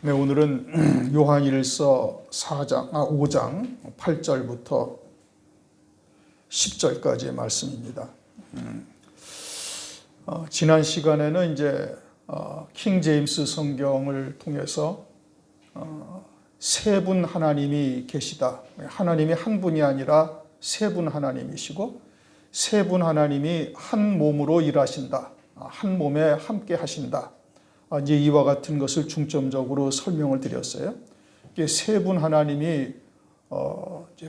네, 오늘은 요한일서 5장 8절부터 10절까지의 말씀입니다. 지난 시간에는 이제 킹 제임스 성경을 통해서 세 분 하나님이 계시다. 하나님이 한 분이 아니라 세 분 하나님이시고 세 분 하나님이 한 몸으로 일하신다. 한 몸에 함께 하신다. 이제 이와 같은 것을 중점적으로 설명을 드렸어요. 세 분 하나님이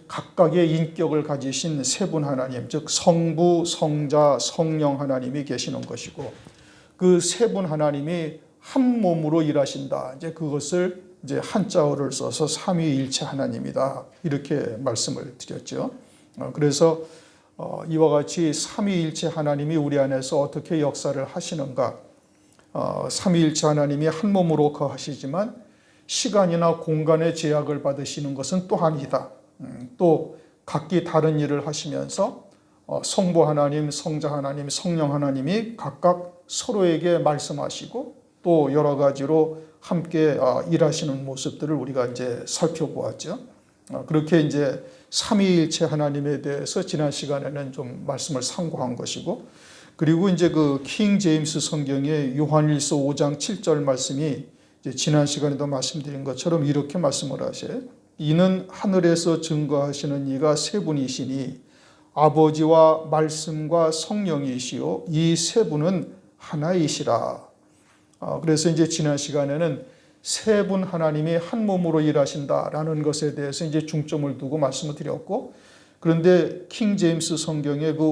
각각의 인격을 가지신 세 분 하나님, 즉 성부, 성자, 성령 하나님이 계시는 것이고, 그 세 분 하나님이 한 몸으로 일하신다. 이제 그것을 이제 한자어를 써서 삼위일체 하나님이다. 이렇게 말씀을 드렸죠. 그래서 이와 같이 삼위일체 하나님이 우리 안에서 어떻게 역사를 하시는가? 삼위일체 하나님이 한 몸으로 거하시지만 시간이나 공간의 제약을 받으시는 것은 또 아니다. 또 각기 다른 일을 하시면서 성부 하나님, 성자 하나님, 성령 하나님이 각각 서로에게 말씀하시고 또 여러 가지로 함께 일하시는 모습들을 우리가 이제 살펴보았죠. 그렇게 이제 삼위일체 하나님에 대해서 지난 시간에는 좀 말씀을 상고한 것이고, 그리고 이제 그 킹 제임스 성경의 요한일서 5장 7절 말씀이 이제 지난 시간에도 말씀드린 것처럼 이렇게 말씀을 하셔요. 이는 하늘에서 증거하시는 이가 세 분이시니 아버지와 말씀과 성령이시요 이 세 분은 하나이시라. 그래서 이제 지난 시간에는 세 분 하나님이 한 몸으로 일하신다라는 것에 대해서 이제 중점을 두고 말씀을 드렸고, 그런데 킹 제임스 성경의 그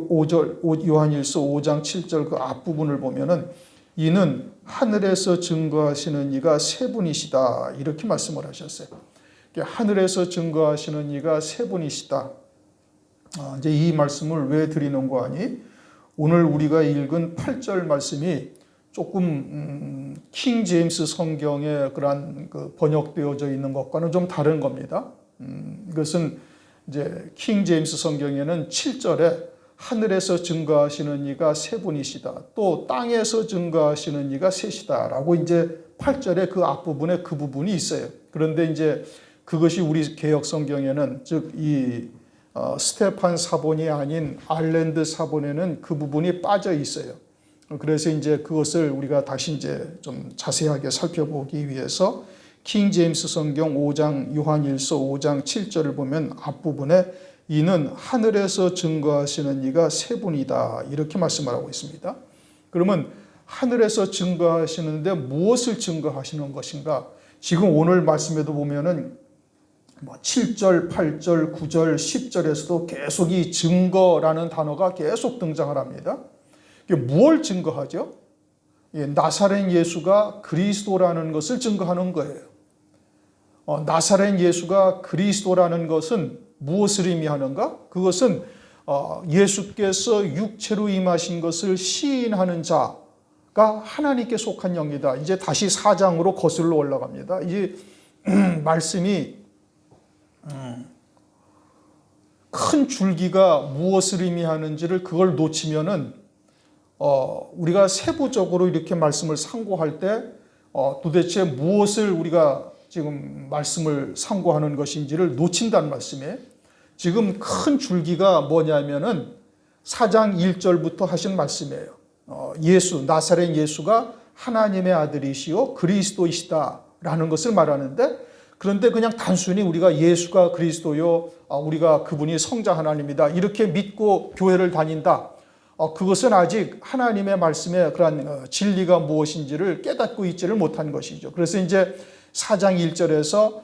5절 요한일서 5장 7절 그 앞부분을 보면은 이는 하늘에서 증거하시는 이가 세 분이시다 이렇게 말씀을 하셨어요. 하늘에서 증거하시는 이가 세 분이시다. 이제 이 말씀을 왜 드리는 거 아니? 오늘 우리가 읽은 8절 말씀이 조금 킹 제임스 성경에 그런 그 번역되어져 있는 것과는 좀 다른 겁니다. 이것은 이제 킹 제임스 성경에는 7절에 하늘에서 증거하시는 이가 세 분이시다. 또 땅에서 증거하시는 이가 셋이다라고 이제 8절에 그 앞부분에 그 부분이 있어요. 그런데 이제 그것이 우리 개역 성경에는 즉 이 스테판 사본이 아닌 알랜드 사본에는 그 부분이 빠져 있어요. 그래서 이제 그것을 우리가 다시 이제 좀 자세하게 살펴보기 위해서 킹 제임스 성경 5장 요한일서 5장 7절을 보면 앞부분에 이는 하늘에서 증거하시는 이가 세 분이다 이렇게 말씀을 하고 있습니다. 그러면 하늘에서 증거하시는데 무엇을 증거하시는 것인가? 지금 오늘 말씀에도 보면은 7절, 8절, 9절, 10절에서도 계속 이 증거라는 단어가 계속 등장을 합니다. 이게 무엇을 증거하죠? 나사렛 예수가 그리스도라는 것을 증거하는 거예요. 나사렛 예수가 그리스도라는 것은 무엇을 의미하는가? 그것은 예수께서 육체로 임하신 것을 시인하는 자가 하나님께 속한 영이다. 이제 다시 4장으로 거슬러 올라갑니다. 이 말씀이 큰 줄기가 무엇을 의미하는지를 그걸 놓치면은 우리가 세부적으로 이렇게 말씀을 상고할 때 도대체 무엇을 우리가 지금 말씀을 상고하는 것인지를 놓친다는 말씀이에요. 지금 큰 줄기가 뭐냐면은 4장 1절부터 하신 말씀이에요. 예수, 나사렛 예수가 하나님의 아들이시요 그리스도이시다라는 것을 말하는데, 그런데 그냥 단순히 우리가 예수가 그리스도요, 우리가 그분이 성자 하나님이다 이렇게 믿고 교회를 다닌다. 그것은 아직 하나님의 말씀의 그러한 진리가 무엇인지를 깨닫고 있지를 못한 것이죠. 그래서 이제 4장 1절에서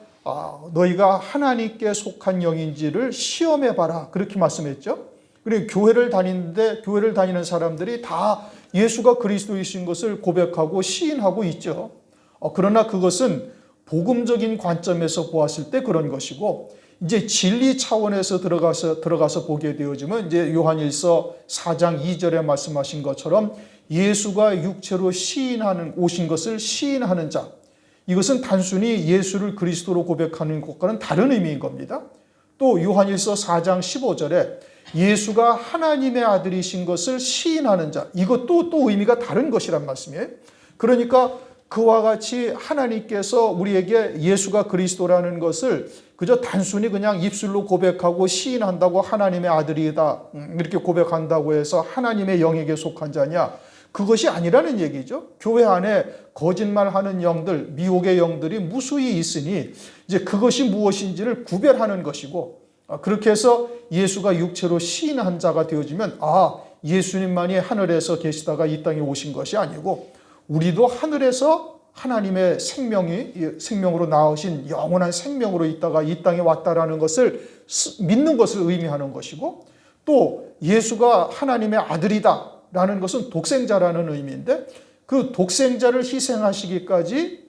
너희가 하나님께 속한 영인지를 시험해봐라 그렇게 말씀했죠. 그리고 교회를 다니는데 교회를 다니는 사람들이 다 예수가 그리스도이신 것을 고백하고 시인하고 있죠. 그러나 그것은 복음적인 관점에서 보았을 때 그런 것이고, 이제 진리 차원에서 들어가서 보게 되어지면 이제 요한일서 4장 2절에 말씀하신 것처럼 예수가 육체로 오신 것을 시인하는 자, 이것은 단순히 예수를 그리스도로 고백하는 것과는 다른 의미인 겁니다. 또 요한일서 4장 15절에 예수가 하나님의 아들이신 것을 시인하는 자, 이것도 또 의미가 다른 것이란 말씀이에요. 그러니까 그와 같이 하나님께서 우리에게 예수가 그리스도라는 것을 그저 단순히 그냥 입술로 고백하고 시인한다고 하나님의 아들이다 이렇게 고백한다고 해서 하나님의 영에게 속한 자냐? 그것이 아니라는 얘기죠. 교회 안에 거짓말하는 영들, 미혹의 영들이 무수히 있으니 이제 그것이 무엇인지를 구별하는 것이고, 그렇게 해서 예수가 육체로 시인한 자가 되어지면 예수님만이 하늘에서 계시다가 이 땅에 오신 것이 아니고 우리도 하늘에서 하나님의 생명으로 나오신 영원한 생명으로 있다가 이 땅에 왔다라는 것을 믿는 것을 의미하는 것이고, 또 예수가 하나님의 아들이다 라는 것은 독생자라는 의미인데, 그 독생자를 희생하시기까지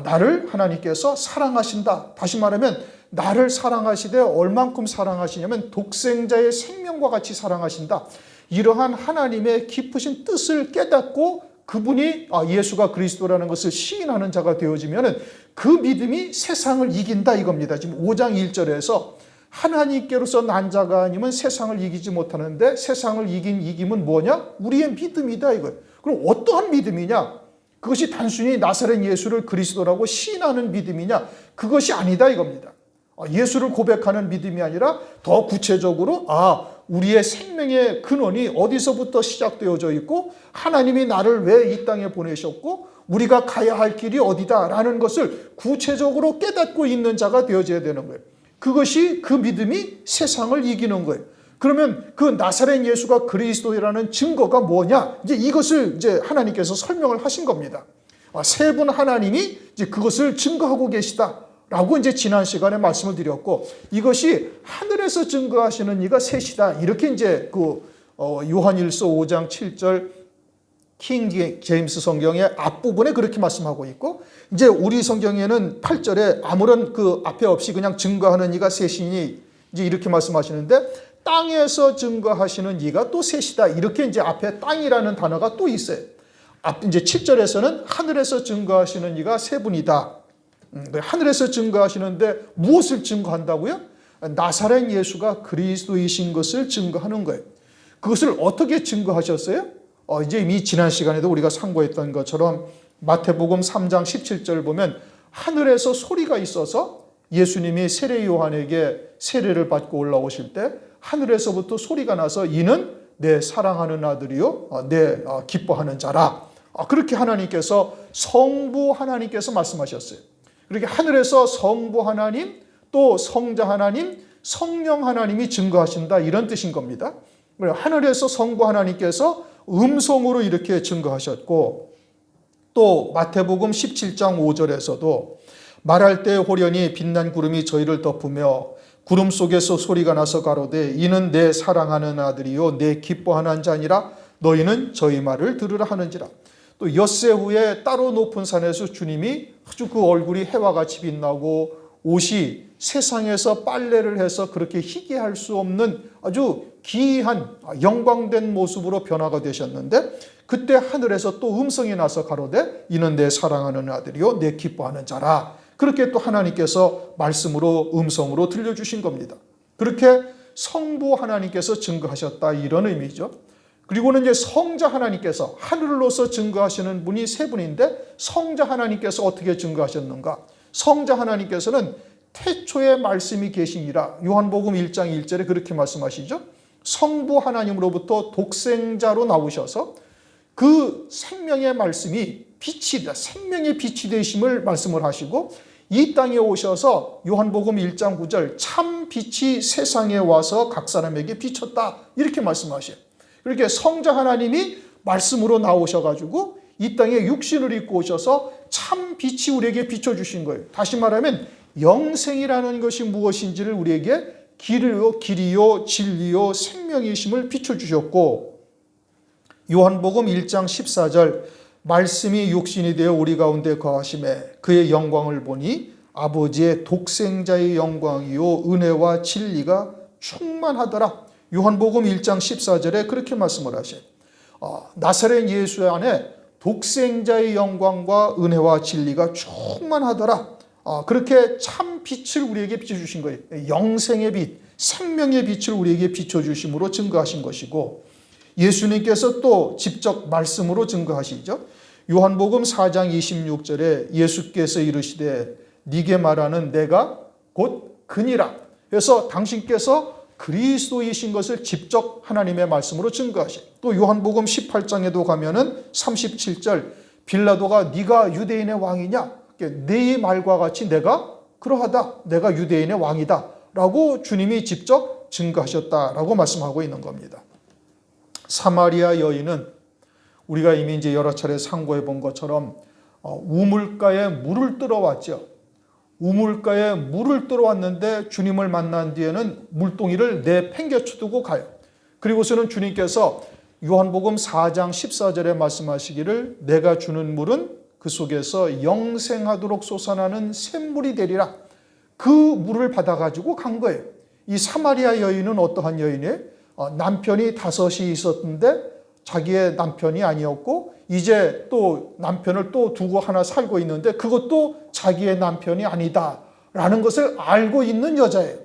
나를 하나님께서 사랑하신다. 다시 말하면 나를 사랑하시되 얼만큼 사랑하시냐면 독생자의 생명과 같이 사랑하신다. 이러한 하나님의 깊으신 뜻을 깨닫고 그분이 예수가 그리스도라는 것을 시인하는 자가 되어지면 그 믿음이 세상을 이긴다 이겁니다. 지금 5장 1절에서 하나님께로서 난 자가 아니면 세상을 이기지 못하는데 세상을 이긴 이김은 뭐냐? 우리의 믿음이다 이거예요. 그럼 어떠한 믿음이냐? 그것이 단순히 나사렛 예수를 그리스도라고 시인하는 믿음이냐? 그것이 아니다 이겁니다. 예수를 고백하는 믿음이 아니라 더 구체적으로 우리의 생명의 근원이 어디서부터 시작되어져 있고 하나님이 나를 왜 이 땅에 보내셨고 우리가 가야 할 길이 어디다라는 것을 구체적으로 깨닫고 있는 자가 되어져야 되는 거예요. 그것이 그 믿음이 세상을 이기는 거예요. 그러면 그 나사렛 예수가 그리스도라는 증거가 뭐냐? 이제 이것을 이제 하나님께서 설명을 하신 겁니다. 세 분 하나님이 이제 그것을 증거하고 계시다라고 이제 지난 시간에 말씀을 드렸고, 이것이 하늘에서 증거하시는 이가 셋이다. 이렇게 이제 요한일서 5장 7절 킹 제임스 성경의 앞부분에 그렇게 말씀하고 있고, 이제 우리 성경에는 8절에 아무런 그 앞에 없이 그냥 증거하는 이가 셋이니 이제 이렇게 말씀하시는데, 땅에서 증거하시는 이가 또 셋이다. 이렇게 이제 앞에 땅이라는 단어가 또 있어요. 이제 7절에서는 하늘에서 증거하시는 이가 세 분이다. 하늘에서 증거하시는데 무엇을 증거한다고요? 나사렛 예수가 그리스도이신 것을 증거하는 거예요. 그것을 어떻게 증거하셨어요? 이제 이미 지난 시간에도 우리가 상고했던 것처럼 마태복음 3장 17절 보면 하늘에서 소리가 있어서 예수님이 세례 요한에게 세례를 받고 올라오실 때 하늘에서부터 소리가 나서 이는 내 사랑하는 아들이요 내 기뻐하는 자라. 그렇게 하나님께서 성부 하나님께서 말씀하셨어요. 그렇게 하늘에서 성부 하나님, 또 성자 하나님, 성령 하나님이 증거하신다 이런 뜻인 겁니다. 하늘에서 성부 하나님께서 음성으로 이렇게 증거하셨고, 또 마태복음 17장 5절에서도 말할 때 호련히 빛난 구름이 저희를 덮으며 구름 속에서 소리가 나서 가로되 이는 내 사랑하는 아들이요 내 기뻐하는 자니라 너희는 저희 말을 들으라 하는지라. 또 엿새 후에 따로 높은 산에서 주님이 아주 그 얼굴이 해와 같이 빛나고 옷이 세상에서 빨래를 해서 그렇게 희귀할 수 없는 아주 기이한 영광된 모습으로 변화가 되셨는데, 그때 하늘에서 또 음성이 나서 가로되 이는 내 사랑하는 아들이요 내 기뻐하는 자라. 그렇게 또 하나님께서 말씀으로 음성으로 들려주신 겁니다. 그렇게 성부 하나님께서 증거하셨다 이런 의미죠. 그리고는 이제 성자 하나님께서 하늘로서 증거하시는 분이 세 분인데, 성자 하나님께서 어떻게 증거하셨는가? 성자 하나님께서는 태초에 말씀이 계시니라. 요한복음 1장 1절에 그렇게 말씀하시죠. 성부 하나님으로부터 독생자로 나오셔서 그 생명의 말씀이 빛이다. 생명의 빛이 되심을 말씀을 하시고, 이 땅에 오셔서 요한복음 1장 9절 참 빛이 세상에 와서 각 사람에게 비쳤다 이렇게 말씀하셔요. 그렇게 성자 하나님이 말씀으로 나오셔가지고 이 땅에 육신을 입고 오셔서 참 빛이 우리에게 비춰주신 거예요. 다시 말하면 영생이라는 것이 무엇인지를 우리에게 길이요 진리요 생명이심을 비춰주셨고, 요한복음 1장 14절 말씀이 육신이 되어 우리 가운데 거하심에 그의 영광을 보니 아버지의 독생자의 영광이요 은혜와 진리가 충만하더라. 요한복음 1장 14절에 그렇게 말씀을 하셔요. 나사렛 예수 안에 독생자의 영광과 은혜와 진리가 충만하더라. 그렇게 참 빛을 우리에게 비춰주신 거예요. 영생의 빛, 생명의 빛을 우리에게 비춰주심으로 증거하신 것이고, 예수님께서 또 직접 말씀으로 증거하시죠. 요한복음 4장 26절에 예수께서 이르시되 네게 말하는 내가 곧 그니라. 그래서 당신께서 그리스도이신 것을 직접 하나님의 말씀으로 증거하시. 또 요한복음 18장에도 가면은 37절 빌라도가 네가 유대인의 왕이냐? 네 말과 같이 내가 그러하다. 내가 유대인의 왕이다. 라고 주님이 직접 증거하셨다라고 말씀하고 있는 겁니다. 사마리아 여인은 우리가 이미 이제 여러 차례 상고해 본 것처럼 우물가에 물을 뜨러왔죠. 우물가에 물을 뜨러왔는데 주님을 만난 뒤에는 물동이를 내팽개쳐두고 가요. 그리고서는 주님께서 요한복음 4장 14절에 말씀하시기를 내가 주는 물은 그 속에서 영생하도록 솟아나는 샘물이 되리라. 그 물을 받아가지고 간 거예요. 이 사마리아 여인은 어떠한 여인이에요? 남편이 5이 있었는데 자기의 남편이 아니었고 이제 또 남편을 또 두고 하나 살고 있는데 그것도 자기의 남편이 아니다라는 것을 알고 있는 여자예요.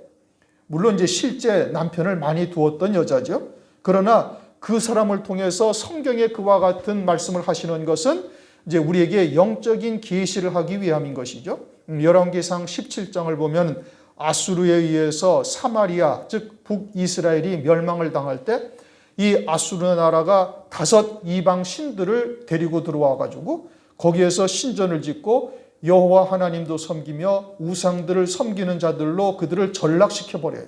물론 이제 실제 남편을 많이 두었던 여자죠. 그러나 그 사람을 통해서 성경에 그와 같은 말씀을 하시는 것은 이제 우리에게 영적인 계시를 하기 위함인 것이죠. 열왕기상 17장을 보면 아수르에 의해서 사마리아 즉 북이스라엘이 멸망을 당할 때 이 아수르 나라가 5 이방 신들을 데리고 들어와 가지고 거기에서 신전을 짓고 여호와 하나님도 섬기며 우상들을 섬기는 자들로 그들을 전락시켜 버려요.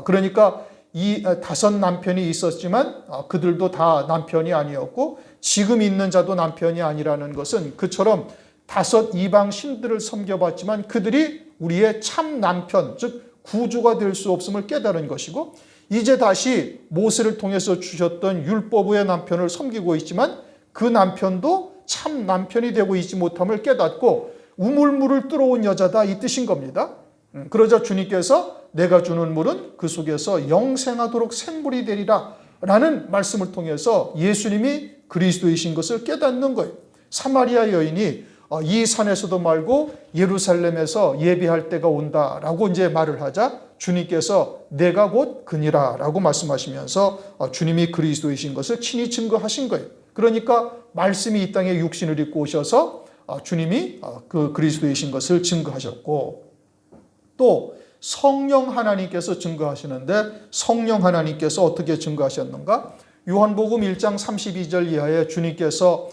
그러니까 이 5 남편이 있었지만 그들도 다 남편이 아니었고 지금 있는 자도 남편이 아니라는 것은 그처럼 5 이방 신들을 섬겨봤지만 그들이 우리의 참 남편 즉 구주가 될 수 없음을 깨달은 것이고 이제 다시 모세를 통해서 주셨던 율법의 남편을 섬기고 있지만 그 남편도 참 남편이 되고 있지 못함을 깨닫고 우물물을 뚫어온 여자다 이 뜻인 겁니다. 그러자 주님께서 내가 주는 물은 그 속에서 영생하도록 샘물이 되리라 라는 말씀을 통해서 예수님이 그리스도이신 것을 깨닫는 거예요. 사마리아 여인이 이 산에서도 말고 예루살렘에서 예배할 때가 온다라고 이제 말을 하자 주님께서 내가 곧 그니라 라고 말씀하시면서 주님이 그리스도이신 것을 친히 증거하신 거예요. 그러니까 말씀이 이 땅에 육신을 입고 오셔서 주님이 그 그리스도이신 것을 증거하셨고 또 성령 하나님께서 증거하시는데 성령 하나님께서 어떻게 증거하셨는가? 요한복음 1장 32절 이하에 주님께서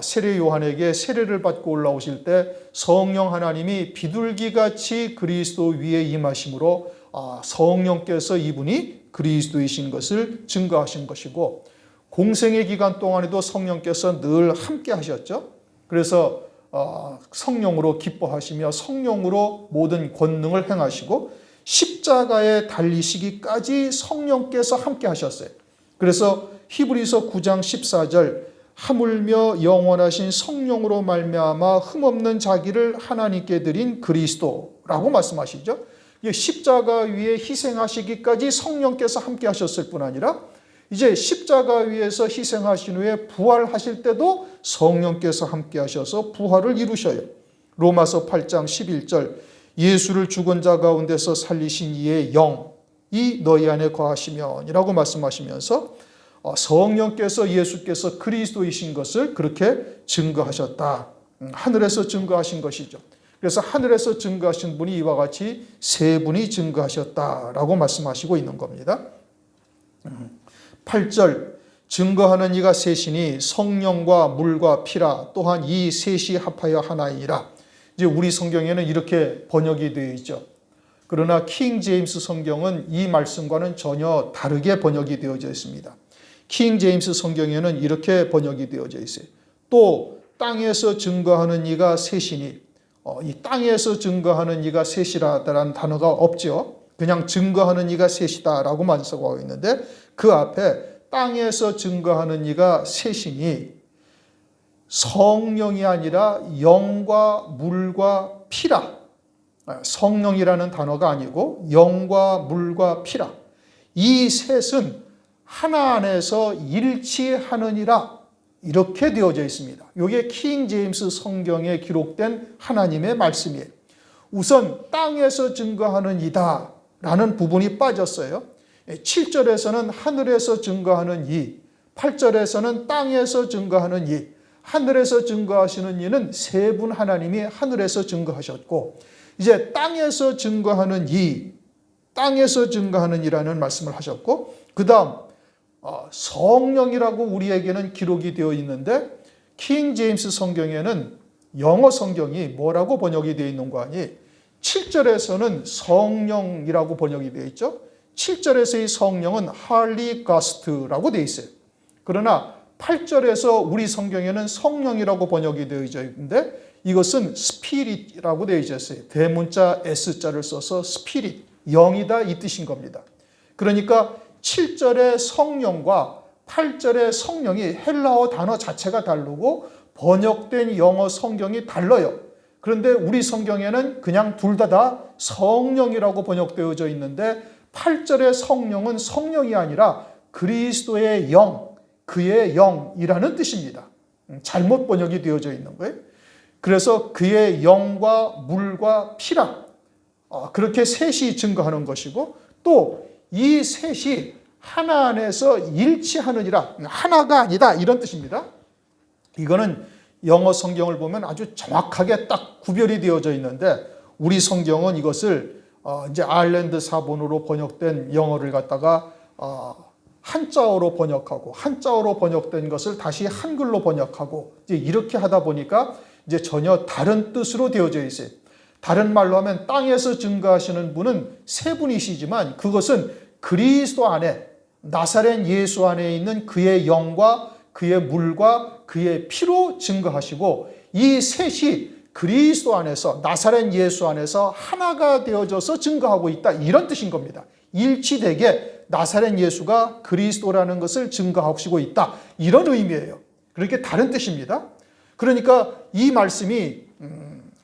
세례 요한에게 세례를 받고 올라오실 때 성령 하나님이 비둘기같이 그리스도 위에 임하심으로 성령께서 이분이 그리스도이신 것을 증거하신 것이고 공생의 기간 동안에도 성령께서 늘 함께 하셨죠. 그래서 성령으로 기뻐하시며 성령으로 모든 권능을 행하시고 십자가에 달리시기까지 성령께서 함께 하셨어요. 그래서 히브리서 9장 14절 하물며 영원하신 성령으로 말미암아 흠없는 자기를 하나님께 드린 그리스도라고 말씀하시죠. 십자가 위에 희생하시기까지 성령께서 함께 하셨을 뿐 아니라 이제 십자가 위에서 희생하신 후에 부활하실 때도 성령께서 함께 하셔서 부활을 이루셔요. 로마서 8장 11절 예수를 죽은 자 가운데서 살리신 이의 영이 너희 안에 거하시면이라고 말씀하시면서 성령께서 예수께서 그리스도이신 것을 그렇게 증거하셨다. 하늘에서 증거하신 것이죠. 그래서 하늘에서 증거하신 분이 이와 같이 3분이 증거하셨다라고 말씀하시고 있는 겁니다. 8절 증거하는 이가 셋이니 성령과 물과 피라 또한 이 셋이 합하여 하나이니라. 이제 우리 성경에는 이렇게 번역이 되어 있죠. 그러나 킹 제임스 성경은 이 말씀과는 전혀 다르게 번역이 되어져 있습니다. 킹 제임스 성경에는 이렇게 번역이 되어져 있어요. 또 땅에서 증거하는 이가 셋이니 이 땅에서 증거하는 이가 셋이라는 단어가 없죠. 그냥 증거하는 이가 셋이다라고만 쓰고 있는데 그 앞에 땅에서 증거하는 이가 셋이니 성령이 아니라 영과 물과 피라. 성령이라는 단어가 아니고 영과 물과 피라. 이 셋은 하나 안에서 일치하느니라 이렇게 되어져 있습니다. 이게 킹 제임스 성경에 기록된 하나님의 말씀이에요. 우선 땅에서 증거하는 이다 라는 부분이 빠졌어요. 7절에서는 하늘에서 증거하는 이, 8절에서는 땅에서 증거하는 이, 하늘에서 증거하시는 이는 세 분 하나님이 하늘에서 증거하셨고, 이제 땅에서 증거하는 이라는 말씀을 하셨고, 그 다음 성령이라고 우리에게는 기록이 되어 있는데, 킹 제임스 성경에는 영어 성경이 뭐라고 번역이 되어 있는 거 아니? 7절에서는 성령이라고 번역이 되어 있죠. 7절에서의 성령은 할리 가스트라고 되어 있어요. 그러나 8절에서 우리 성경에는 성령이라고 번역이 되어 있는데, 이것은 스피릿이라고 되어 있었어요. 대문자 S자를 써서 스피릿, 영이다 이 뜻인 겁니다. 그러니까 7절의 성령과 8절의 성령이 헬라어 단어 자체가 다르고 번역된 영어 성경이 달라요. 그런데 우리 성경에는 그냥 둘 다 성령이라고 번역되어져 있는데, 8절의 성령은 성령이 아니라 그리스도의 영, 그의 영이라는 뜻입니다. 잘못 번역이 되어져 있는 거예요. 그래서 그의 영과 물과 피라, 그렇게 셋이 증거하는 것이고, 또 이 셋이 하나 안에서 일치하느니라, 하나가 아니다 이런 뜻입니다. 이거는 영어 성경을 보면 아주 정확하게 딱 구별이 되어져 있는데, 우리 성경은 이것을 이제 아일랜드 사본으로 번역된 영어를 갖다가 한자어로 번역하고, 한자어로 번역된 것을 다시 한글로 번역하고, 이제 이렇게 하다 보니까 이제 전혀 다른 뜻으로 되어져 있어요. 다른 말로 하면 땅에서 증거하시는 분은 세 분이시지만, 그것은 그리스도 안에, 나사렛 예수 안에 있는 그의 영과 그의 물과 그의 피로 증거하시고, 이 셋이 그리스도 안에서, 나사렛 예수 안에서 하나가 되어져서 증거하고 있다 이런 뜻인 겁니다. 일치되게 나사렛 예수가 그리스도라는 것을 증거하시고 있다 이런 의미예요. 그렇게 다른 뜻입니다. 그러니까 이 말씀이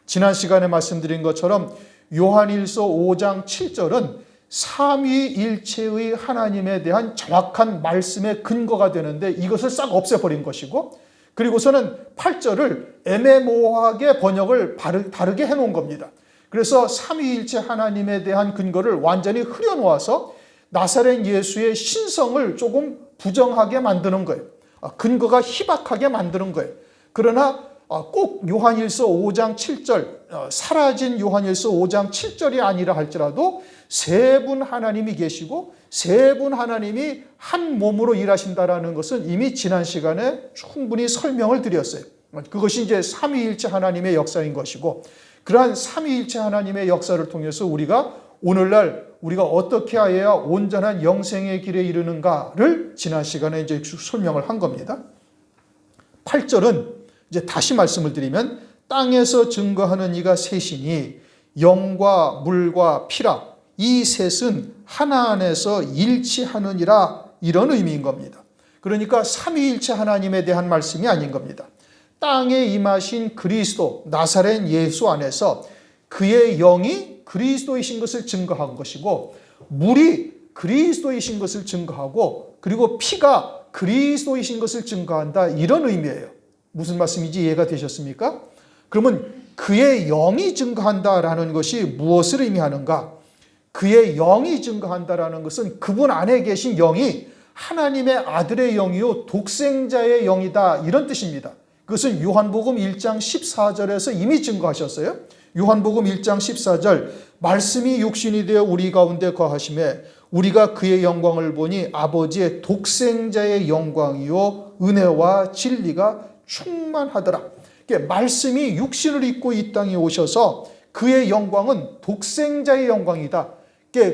지난 시간에 말씀드린 것처럼 요한일서 5장 7절은 삼위일체의 하나님에 대한 정확한 말씀의 근거가 되는데, 이것을 싹 없애버린 것이고, 그리고서는 8절을 애매모호하게 번역을 다르게 해놓은 겁니다. 그래서 삼위일체 하나님에 대한 근거를 완전히 흐려놓아서 나사렛 예수의 신성을 조금 부정하게 만드는 거예요. 근거가 희박하게 만드는 거예요. 그러나 꼭 요한일서 5장 7절, 사라진 요한일서 5장 7절이 아니라 할지라도 세 분 하나님이 계시고 세 분 하나님이 한 몸으로 일하신다라는 것은 이미 지난 시간에 충분히 설명을 드렸어요. 그것이 이제 삼위일체 하나님의 역사인 것이고, 그러한 삼위일체 하나님의 역사를 통해서 우리가 오늘날 우리가 어떻게 해야 온전한 영생의 길에 이르는가를 지난 시간에 이제 설명을 한 겁니다. 8절은 이제 다시 말씀을 드리면, 땅에서 증거하는 이가 셋이니 영과 물과 피라, 이 셋은 하나 안에서 일치하느니라 이런 의미인 겁니다. 그러니까 삼위일체 하나님에 대한 말씀이 아닌 겁니다. 땅에 임하신 그리스도, 나사렛 예수 안에서 그의 영이 그리스도이신 것을 증거한 것이고, 물이 그리스도이신 것을 증거하고, 그리고 피가 그리스도이신 것을 증거한다 이런 의미예요. 무슨 말씀인지 이해가 되셨습니까? 그러면 그의 영이 증거한다라는 것이 무엇을 의미하는가? 그의 영이 증거한다라는 것은 그분 안에 계신 영이 하나님의 아들의 영이요 독생자의 영이다 이런 뜻입니다. 그것은 요한복음 1장 14절에서 이미 증거하셨어요. 요한복음 1장 14절, 말씀이 육신이 되어 우리 가운데 거하심에 우리가 그의 영광을 보니 아버지의 독생자의 영광이요 은혜와 진리가 충만하더라. 말씀이 육신을 입고 이 땅에 오셔서 그의 영광은 독생자의 영광이다.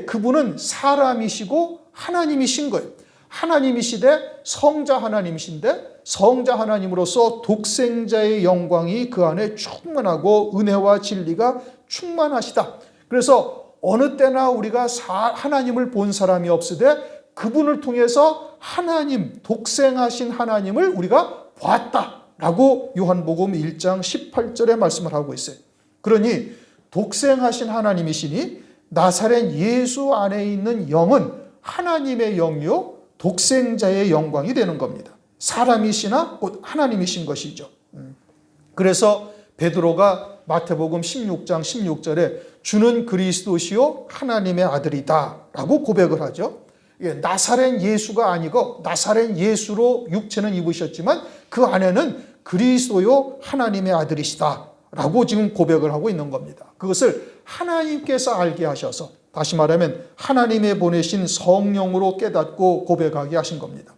그분은 사람이시고 하나님이신 거예요. 하나님이시되 성자 하나님이신데, 성자 하나님으로서 독생자의 영광이 그 안에 충만하고 은혜와 진리가 충만하시다. 그래서 어느 때나 우리가 하나님을 본 사람이 없으되 그분을 통해서 하나님, 독생하신 하나님을 우리가 봤다라고 요한복음 1장 18절에 말씀을 하고 있어요. 그러니 독생하신 하나님이시니 나사렛 예수 안에 있는 영은 하나님의 영이요 독생자의 영광이 되는 겁니다. 사람이시나 곧 하나님이신 것이죠. 그래서 베드로가 마태복음 16장 16절에 주는 그리스도시요 하나님의 아들이다 라고 고백을 하죠. 나사렛 예수가 아니고 나사렛 예수로 육체는 입으셨지만 그 안에는 그리스도요 하나님의 아들이시다 라고 지금 고백을 하고 있는 겁니다. 그것을 하나님께서 알게 하셔서, 다시 말하면 하나님의 보내신 성령으로 깨닫고 고백하게 하신 겁니다.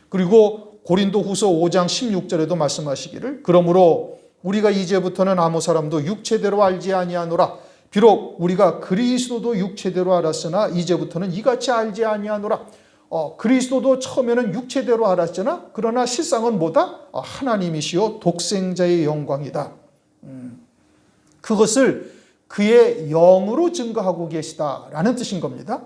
그리고 고린도후서 5장 16절에도 말씀하시기를, 그러므로 우리가 이제부터는 아무 사람도 육체대로 알지 아니하노라. 비록 우리가 그리스도도 육체대로 알았으나 이제부터는 이같이 알지 아니하노라. 그리스도도 처음에는 육체대로 알았잖아. 그러나 실상은 뭐다? 하나님이시요 독생자의 영광이다. 그것을 그의 영으로 증거하고 계시다라는 뜻인 겁니다.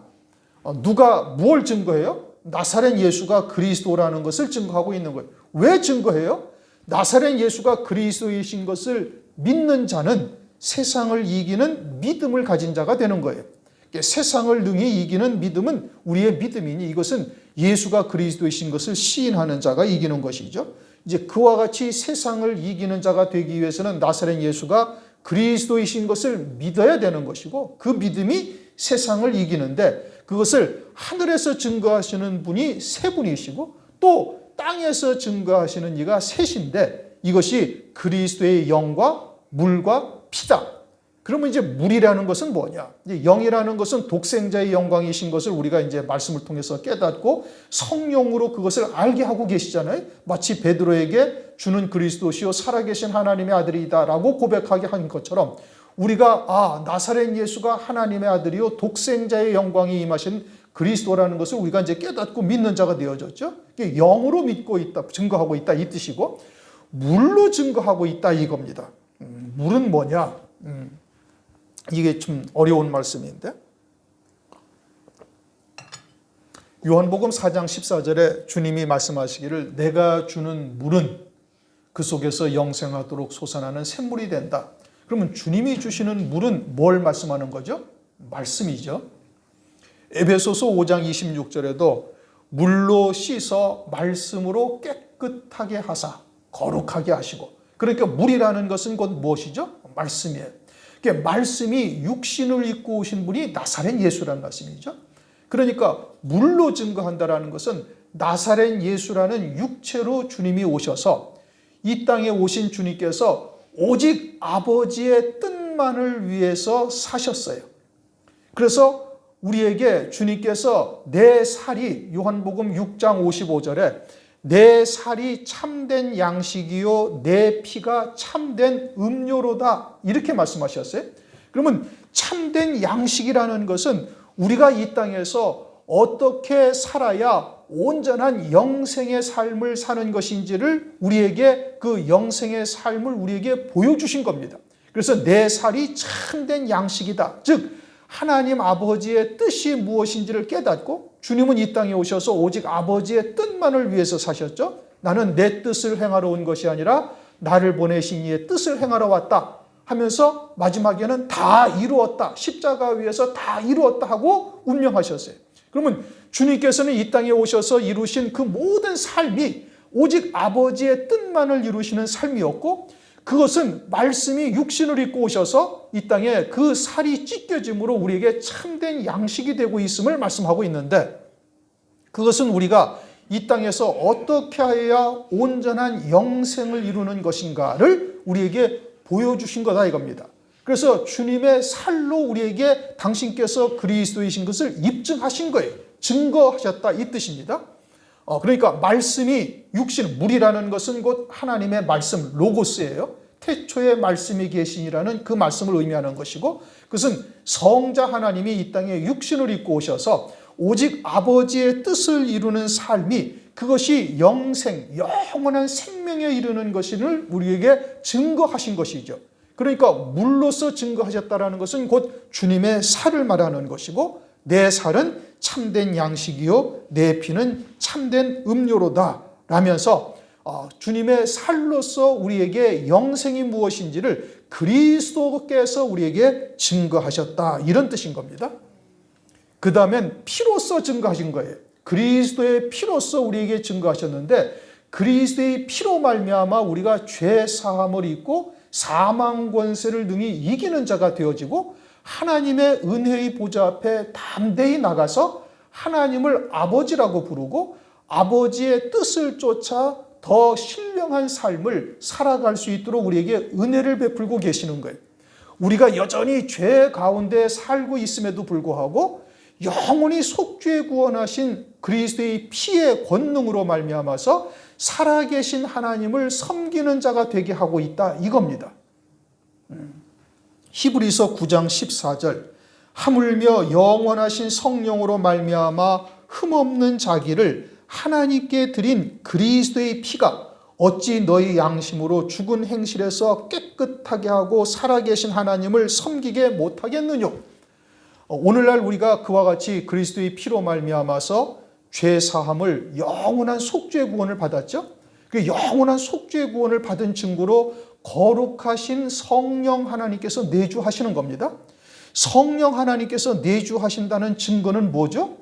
누가 뭘 증거해요? 나사렛 예수가 그리스도라는 것을 증거하고 있는 거예요. 왜 증거해요? 나사렛 예수가 그리스도이신 것을 믿는 자는 세상을 이기는 믿음을 가진 자가 되는 거예요. 세상을 능히 이기는 믿음은 우리의 믿음이니 이것은 예수가 그리스도이신 것을 시인하는 자가 이기는 것이죠. 이제 그와 같이 세상을 이기는 자가 되기 위해서는 나사렛 예수가 그리스도이신 것을 믿어야 되는 것이고, 그 믿음이 세상을 이기는데 그것을 하늘에서 증거하시는 분이 세 분이시고 또 땅에서 증거하시는 이가 셋인데, 이것이 그리스도의 영과 물과 피다. 그러면 이제 물이라는 것은 뭐냐? 이제 영이라는 것은 독생자의 영광이신 것을 우리가 이제 말씀을 통해서 깨닫고 성령으로 그것을 알게 하고 계시잖아요. 마치 베드로에게 주는 그리스도시요 살아계신 하나님의 아들이다라고 고백하게 한 것처럼, 우리가 나사렛 예수가 하나님의 아들이요 독생자의 영광이 임하신 그리스도라는 것을 우리가 이제 깨닫고 믿는 자가 되어졌죠. 영으로 믿고 있다, 증거하고 있다 이 뜻이고, 물로 증거하고 있다 이겁니다. 물은 뭐냐? 이게 좀 어려운 말씀인데, 요한복음 4장 14절에 주님이 말씀하시기를 내가 주는 물은 그 속에서 영생하도록 솟아나는 샘물이 된다. 그러면 주님이 주시는 물은 뭘 말씀하는 거죠? 말씀이죠. 에베소서 5장 26절에도 물로 씻어 말씀으로 깨끗하게 하사 거룩하게 하시고, 그러니까 물이라는 것은 곧 무엇이죠? 말씀이에요. 그러니까 말씀이 육신을 입고 오신 분이 나사렛 예수라는 말씀이죠. 그러니까 물로 증거한다라는 것은 나사렛 예수라는 육체로 주님이 오셔서 이 땅에 오신 주님께서 오직 아버지의 뜻만을 위해서 사셨어요. 그래서 우리에게 주님께서 내 살이, 요한복음 6장 55절에 내 살이 참된 양식이요 내 피가 참된 음료로다 이렇게 말씀하셨어요. 그러면 참된 양식이라는 것은 우리가 이 땅에서 어떻게 살아야 온전한 영생의 삶을 사는 것인지를 우리에게, 그 영생의 삶을 우리에게 보여주신 겁니다. 그래서 내 살이 참된 양식이다. 즉 하나님 아버지의 뜻이 무엇인지를 깨닫고, 주님은 이 땅에 오셔서 오직 아버지의 뜻만을 위해서 사셨죠. 나는 내 뜻을 행하러 온 것이 아니라 나를 보내신 이의 뜻을 행하러 왔다 하면서 마지막에는 다 이루었다, 십자가 위에서 다 이루었다 하고 운명하셨어요. 그러면 주님께서는 이 땅에 오셔서 이루신 그 모든 삶이 오직 아버지의 뜻만을 이루시는 삶이었고, 그것은 말씀이 육신을 입고 오셔서 이 땅에 그 살이 찢겨짐으로 우리에게 참된 양식이 되고 있음을 말씀하고 있는데, 그것은 우리가 이 땅에서 어떻게 해야 온전한 영생을 이루는 것인가를 우리에게 보여주신 거다 이겁니다. 그래서 주님의 살로 우리에게 당신께서 그리스도이신 것을 입증하신 거예요. 증거하셨다 이 뜻입니다. 그러니까 말씀이 육신, 물이라는 것은 곧 하나님의 말씀, 로고스예요. 태초에 말씀이 계시니라는 그 말씀을 의미하는 것이고, 그것은 성자 하나님이 이 땅에 육신을 입고 오셔서 오직 아버지의 뜻을 이루는 삶이, 그것이 영생, 영원한 생명에 이르는 것을 우리에게 증거하신 것이죠. 그러니까 물로서 증거하셨다는 것은 곧 주님의 살을 말하는 것이고, 내 살은 참된 양식이요 내 피는 참된 음료로다 라면서 주님의 살로서 우리에게 영생이 무엇인지를 그리스도께서 우리에게 증거하셨다 이런 뜻인 겁니다. 그 다음엔 피로서 증거하신 거예요. 그리스도의 피로서 우리에게 증거하셨는데, 그리스도의 피로 말미암아 우리가 죄 사함을 입고 사망 권세를 능히 이기는 자가 되어지고, 하나님의 은혜의 보좌 앞에 담대히 나가서 하나님을 아버지라고 부르고 아버지의 뜻을 쫓아 더 신령한 삶을 살아갈 수 있도록 우리에게 은혜를 베풀고 계시는 거예요. 우리가 여전히 죄 가운데 살고 있음에도 불구하고 영원히 속죄 구원하신 그리스도의 피의 권능으로 말미암아서 살아계신 하나님을 섬기는 자가 되게 하고 있다 이겁니다. 히브리서 9장 14절 하물며 영원하신 성령으로 말미암아 흠없는 자기를 하나님께 드린 그리스도의 피가 어찌 너희 양심으로 죽은 행실에서 깨끗하게 하고 살아계신 하나님을 섬기게 못하겠느냐. 오늘날 우리가 그와 같이 그리스도의 피로 말미암아서 죄 사함을 영원한 속죄 구원을 받았죠. 그 영원한 속죄 구원을 받은 증거로 거룩하신 성령 하나님께서 내주하시는 겁니다. 성령 하나님께서 내주하신다는 증거는 뭐죠?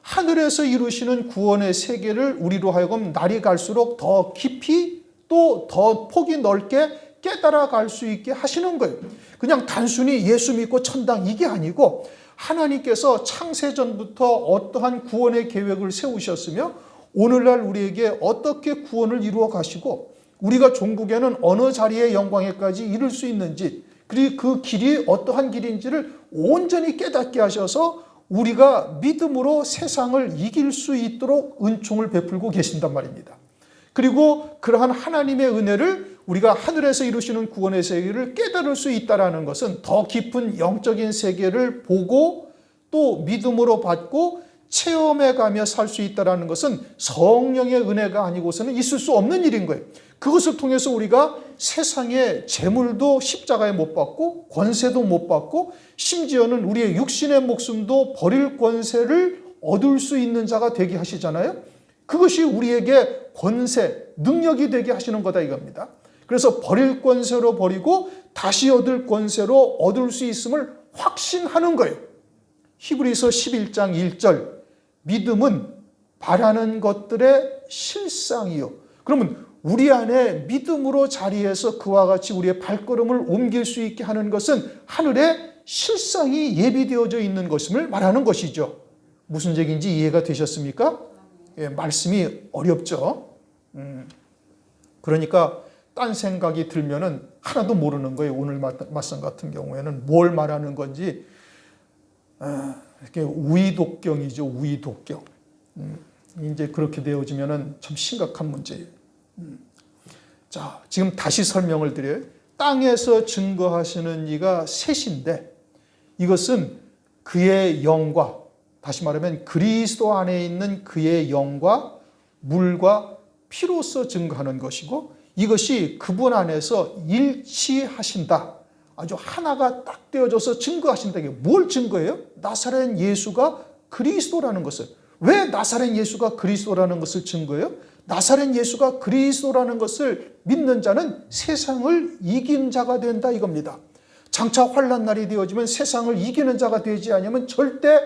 하늘에서 이루시는 구원의 세계를 우리로 하여금 날이 갈수록 더 깊이 또 더 폭이 넓게 깨달아 갈 수 있게 하시는 거예요. 그냥 단순히 예수 믿고 천당 이게 아니고 하나님께서 창세전부터 어떠한 구원의 계획을 세우셨으며 오늘날 우리에게 어떻게 구원을 이루어 가시고 우리가 종국에는 어느 자리의 영광에까지 이룰 수 있는지 그리고 그 길이 어떠한 길인지를 온전히 깨닫게 하셔서 우리가 믿음으로 세상을 이길 수 있도록 은총을 베풀고 계신단 말입니다. 그리고 그러한 하나님의 은혜를 우리가 하늘에서 이루시는 구원의 세계를 깨달을 수 있다는 것은 더 깊은 영적인 세계를 보고 또 믿음으로 받고 체험해가며 살 수 있다는 것은 성령의 은혜가 아니고서는 있을 수 없는 일인 거예요. 그것을 통해서 우리가 세상의 재물도 십자가에 못 받고 권세도 못 받고 심지어는 우리의 육신의 목숨도 버릴 권세를 얻을 수 있는 자가 되게 하시잖아요. 그것이 우리에게 권세, 능력이 되게 하시는 거다 이겁니다. 그래서 버릴 권세로 버리고 다시 얻을 권세로 얻을 수 있음을 확신하는 거예요. 히브리서 11장 1절 믿음은 바라는 것들의 실상이요. 그러면 우리 안에 믿음으로 자리해서 그와 같이 우리의 발걸음을 옮길 수 있게 하는 것은 하늘에 실상이 예비되어져 있는 것임을 말하는 것이죠. 무슨 얘기인지 이해가 되셨습니까? 예, 말씀이 어렵죠. 그러니까 딴 생각이 들면은 하나도 모르는 거예요. 오늘 말씀 같은 경우에는 뭘 말하는 건지 이렇게 우의독경이죠. 우의독경. 이제 그렇게 되어지면은 참 심각한 문제예요. 자, 지금 다시 설명을 드려요. 땅에서 증거하시는 이가 셋인데 이것은 그의 영과 다시 말하면 그리스도 안에 있는 그의 영과 물과 피로서 증거하는 것이고 이것이 그분 안에서 일치하신다. 아주 하나가 딱 되어져서 증거하신다. 이게 뭘 증거해요? 나사렛 예수가 그리스도라는 것을. 왜 나사렛 예수가 그리스도라는 것을 증거해요? 나사렛 예수가 그리스도라는 것을 믿는 자는 세상을 이긴 자가 된다 이겁니다. 장차 환난 날이 되어지면 세상을 이기는 자가 되지 않으면 절대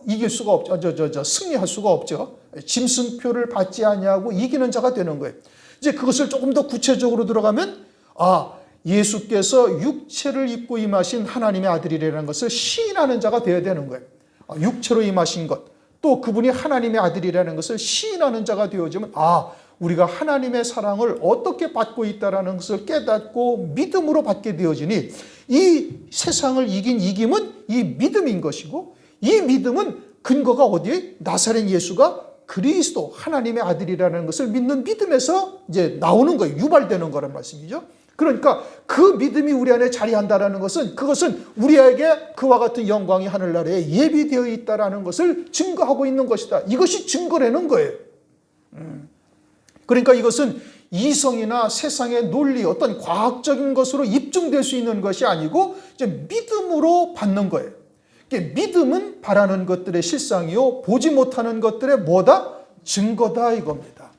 이길 수가 없죠. 승리할 수가 없죠. 짐승표를 받지 아니하고 이기는 자가 되는 거예요. 이제 그것을 조금 더 구체적으로 들어가면 예수께서 육체를 입고 임하신 하나님의 아들이라는 것을 시인하는 자가 되어야 되는 거예요. 육체로 임하신 것, 또 그분이 하나님의 아들이라는 것을 시인하는 자가 되어지면 우리가 하나님의 사랑을 어떻게 받고 있다는 것을 깨닫고 믿음으로 받게 되어지니 이 세상을 이긴 이김은 이 믿음인 것이고 이 믿음은 근거가 어디에? 나사렛 예수가 그리스도 하나님의 아들이라는 것을 믿는 믿음에서 이제 나오는 거예요. 유발되는 거란 말씀이죠. 그러니까 그 믿음이 우리 안에 자리한다는 것은 그것은 우리에게 그와 같은 영광이 하늘나라에 예비되어 있다는 것을 증거하고 있는 것이다. 이것이 증거라는 거예요. 그러니까 이것은 이성이나 세상의 논리 어떤 과학적인 것으로 입증될 수 있는 것이 아니고 이제 믿음으로 받는 거예요. 믿음은 바라는 것들의 실상이요 보지 못하는 것들의 뭐다? 증거다 이겁니다.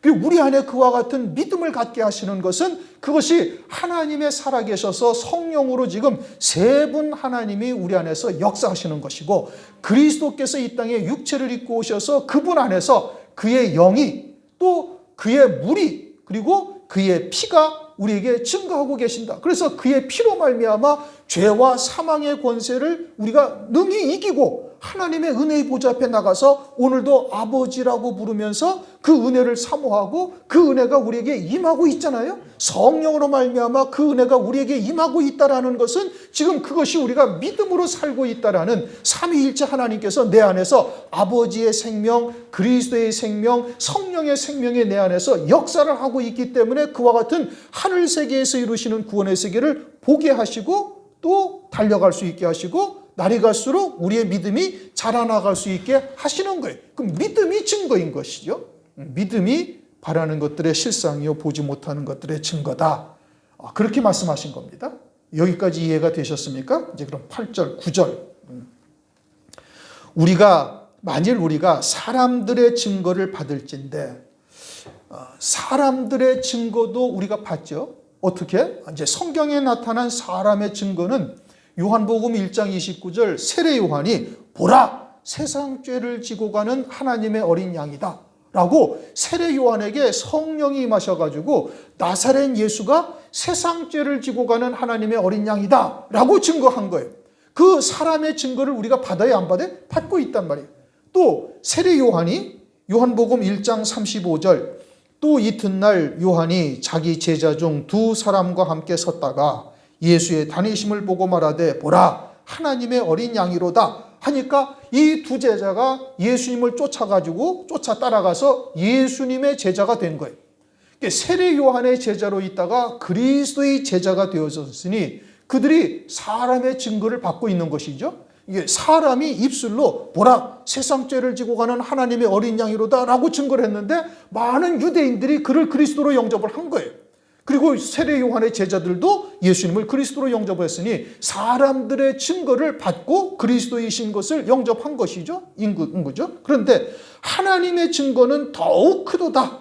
그리고 우리 안에 그와 같은 믿음을 갖게 하시는 것은 그것이 하나님의 살아계셔서 성령으로 지금 세 분 하나님이 우리 안에서 역사하시는 것이고 그리스도께서 이 땅에 육체를 입고 오셔서 그분 안에서 그의 영이 또 그의 물이 그리고 그의 피가 우리에게 증거하고 계신다. 그래서 그의 피로 말미암아 죄와 사망의 권세를 우리가 능히 이기고 하나님의 은혜의 보좌 앞에 나가서 오늘도 아버지라고 부르면서 그 은혜를 사모하고 그 은혜가 우리에게 임하고 있잖아요. 성령으로 말미암아 그 은혜가 우리에게 임하고 있다라는 것은 지금 그것이 우리가 믿음으로 살고 있다라는 삼위일체 하나님께서 내 안에서 아버지의 생명, 그리스도의 생명, 성령의 생명이 내 안에서 역사를 하고 있기 때문에 그와 같은 하늘 세계에서 이루시는 구원의 세계를 보게 하시고 또 달려갈 수 있게 하시고 날이 갈수록 우리의 믿음이 자라나갈 수 있게 하시는 거예요. 그럼 믿음이 증거인 것이죠. 믿음이 바라는 것들의 실상이요 보지 못하는 것들의 증거다. 그렇게 말씀하신 겁니다. 여기까지 이해가 되셨습니까? 이제 그럼 8절, 9절. 만일 우리가 사람들의 증거를 받을진데, 사람들의 증거도 우리가 받죠. 어떻게? 이제 성경에 나타난 사람의 증거는 요한복음 1장 29절 세례 요한이 보라 세상 죄를 지고 가는 하나님의 어린 양이다 라고 세례 요한에게 성령이 임하셔가지고 나사렛 예수가 세상 죄를 지고 가는 하나님의 어린 양이다 라고 증거한 거예요. 그 사람의 증거를 우리가 받아야 안 받아요? 받고 있단 말이에요. 또 세례 요한이 요한복음 1장 35절 또 이튿날 요한이 자기 제자 중 두 사람과 함께 섰다가 예수의 다니심을 보고 말하되 보라 하나님의 어린 양이로다 하니까 이 두 제자가 예수님을 쫓아 따라가서 예수님의 제자가 된 거예요. 세례 요한의 제자로 있다가 그리스도의 제자가 되어졌으니 그들이 사람의 증거를 받고 있는 것이죠. 이게 사람이 입술로 보라 세상 죄를 지고 가는 하나님의 어린 양이로다 라고 증거를 했는데 많은 유대인들이 그를 그리스도로 영접을 한 거예요. 그리고 세례 요한의 제자들도 예수님을 그리스도로 영접했으니 사람들의 증거를 받고 그리스도이신 것을 영접한 것이죠. 인구죠. 그런데 하나님의 증거는 더욱 크도다.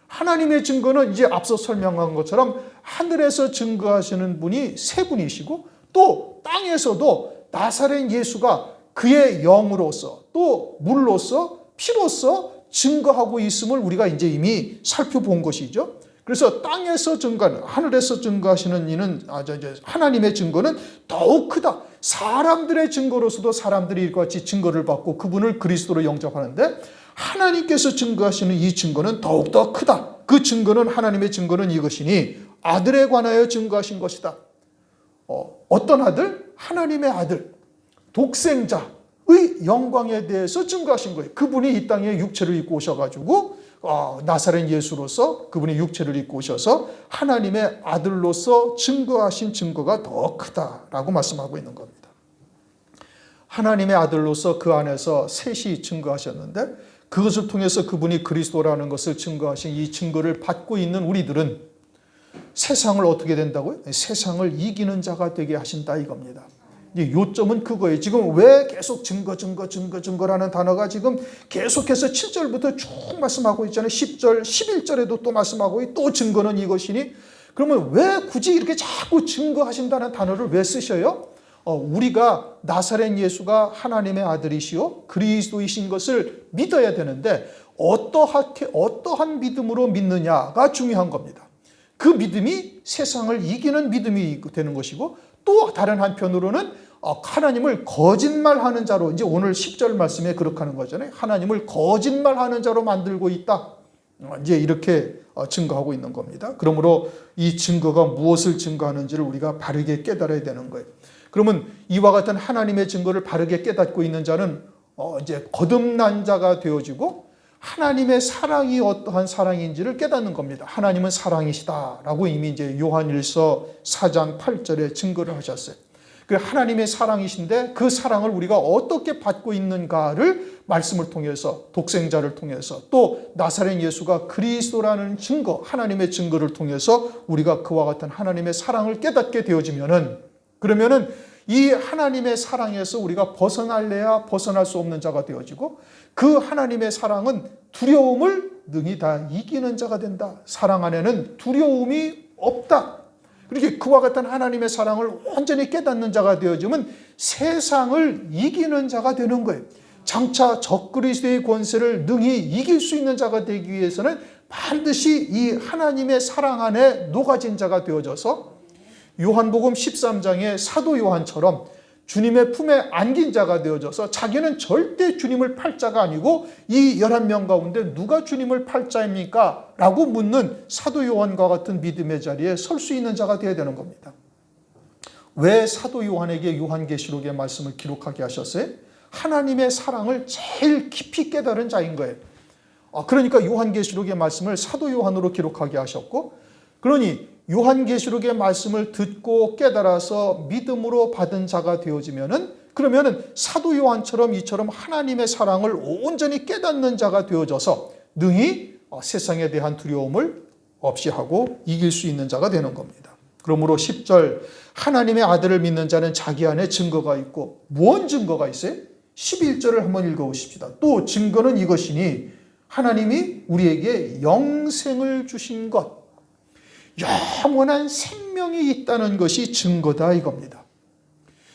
하나님의 증거는 이제 앞서 설명한 것처럼 하늘에서 증거하시는 분이 세 분이시고 또 땅에서도 나사렛 예수가 그의 영으로서 또 물로서 피로서 증거하고 있음을 우리가 이제 이미 살펴본 것이죠. 그래서 땅에서 증거하는, 하늘에서 증거하시는 이는 하나님의 증거는 더욱 크다. 사람들의 증거로서도 사람들이 이와 같이 증거를 받고 그분을 그리스도로 영접하는데 하나님께서 증거하시는 이 증거는 더욱더 크다. 그 증거는 하나님의 증거는 이것이니 아들에 관하여 증거하신 것이다. 어떤 아들? 하나님의 아들, 독생자의 영광에 대해서 증거하신 거예요. 그분이 이 땅에 육체를 입고 오셔가지고 나사렛 예수로서 그분이 육체를 입고 오셔서 하나님의 아들로서 증거하신 증거가 더 크다라고 말씀하고 있는 겁니다. 하나님의 아들로서 그 안에서 셋이 증거하셨는데 그것을 통해서 그분이 그리스도라는 것을 증거하신 이 증거를 받고 있는 우리들은 세상을 어떻게 된다고요? 세상을 이기는 자가 되게 하신다 이겁니다. 요점은 그거예요. 지금 왜 계속 증거라는 단어가 지금 계속해서 7절부터 쭉 말씀하고 있잖아요. 10절, 11절에도 또 말씀하고 또 증거는 이것이니 그러면 왜 굳이 이렇게 자꾸 증거하신다는 단어를 왜 쓰셔요? 우리가 나사렛 예수가 하나님의 아들이시오 그리스도이신 것을 믿어야 되는데 어떠한 믿음으로 믿느냐가 중요한 겁니다. 그 믿음이 세상을 이기는 믿음이 되는 것이고 또 다른 한편으로는 하나님을 거짓말하는 자로 이제 오늘 10절 말씀에 그렇게 하는 거잖아요. 하나님을 거짓말하는 자로 만들고 있다. 이제 이렇게 증거하고 있는 겁니다. 그러므로 이 증거가 무엇을 증거하는지를 우리가 바르게 깨달아야 되는 거예요. 그러면 이와 같은 하나님의 증거를 바르게 깨닫고 있는 자는 이제 거듭난 자가 되어지고 하나님의 사랑이 어떠한 사랑인지를 깨닫는 겁니다. 하나님은 사랑이시다라고 이미 이제 요한일서 4장 8절에 증거를 하셨어요. 그 하나님의 사랑이신데 그 사랑을 우리가 어떻게 받고 있는가를 말씀을 통해서 독생자를 통해서 또 나사렛 예수가 그리스도라는 증거 하나님의 증거를 통해서 우리가 그와 같은 하나님의 사랑을 깨닫게 되어지면은 그러면은 이 하나님의 사랑에서 우리가 벗어날래야 벗어날 수 없는 자가 되어지고 그 하나님의 사랑은 두려움을 능히 다 이기는 자가 된다. 사랑 안에는 두려움이 없다. 그렇게 그와 같은 하나님의 사랑을 온전히 깨닫는 자가 되어지면 세상을 이기는 자가 되는 거예요. 장차 적그리스도의 권세를 능히 이길 수 있는 자가 되기 위해서는 반드시 이 하나님의 사랑 안에 녹아진 자가 되어져서 요한복음 13장의 사도 요한처럼 주님의 품에 안긴 자가 되어져서 자기는 절대 주님을 팔 자가 아니고 이 11명 가운데 누가 주님을 팔 자입니까? 라고 묻는 사도 요한과 같은 믿음의 자리에 설 수 있는 자가 되어야 되는 겁니다. 왜 사도 요한에게 요한계시록의 말씀을 기록하게 하셨어요? 하나님의 사랑을 제일 깊이 깨달은 자인 거예요. 그러니까 요한계시록의 말씀을 사도 요한으로 기록하게 하셨고, 그러니 요한계시록의 말씀을 듣고 깨달아서 믿음으로 받은 자가 되어지면은, 그러면은 사도 요한처럼 이처럼 하나님의 사랑을 온전히 깨닫는 자가 되어져서 능히 세상에 대한 두려움을 없이 하고 이길 수 있는 자가 되는 겁니다. 그러므로 10절, 하나님의 아들을 믿는 자는 자기 안에 증거가 있고, 무슨 증거가 있어요? 11절을 한번 읽어보십시다. 또 증거는 이것이니 하나님이 우리에게 영생을 주신 것, 영원한 생명이 있다는 것이 증거다 이겁니다.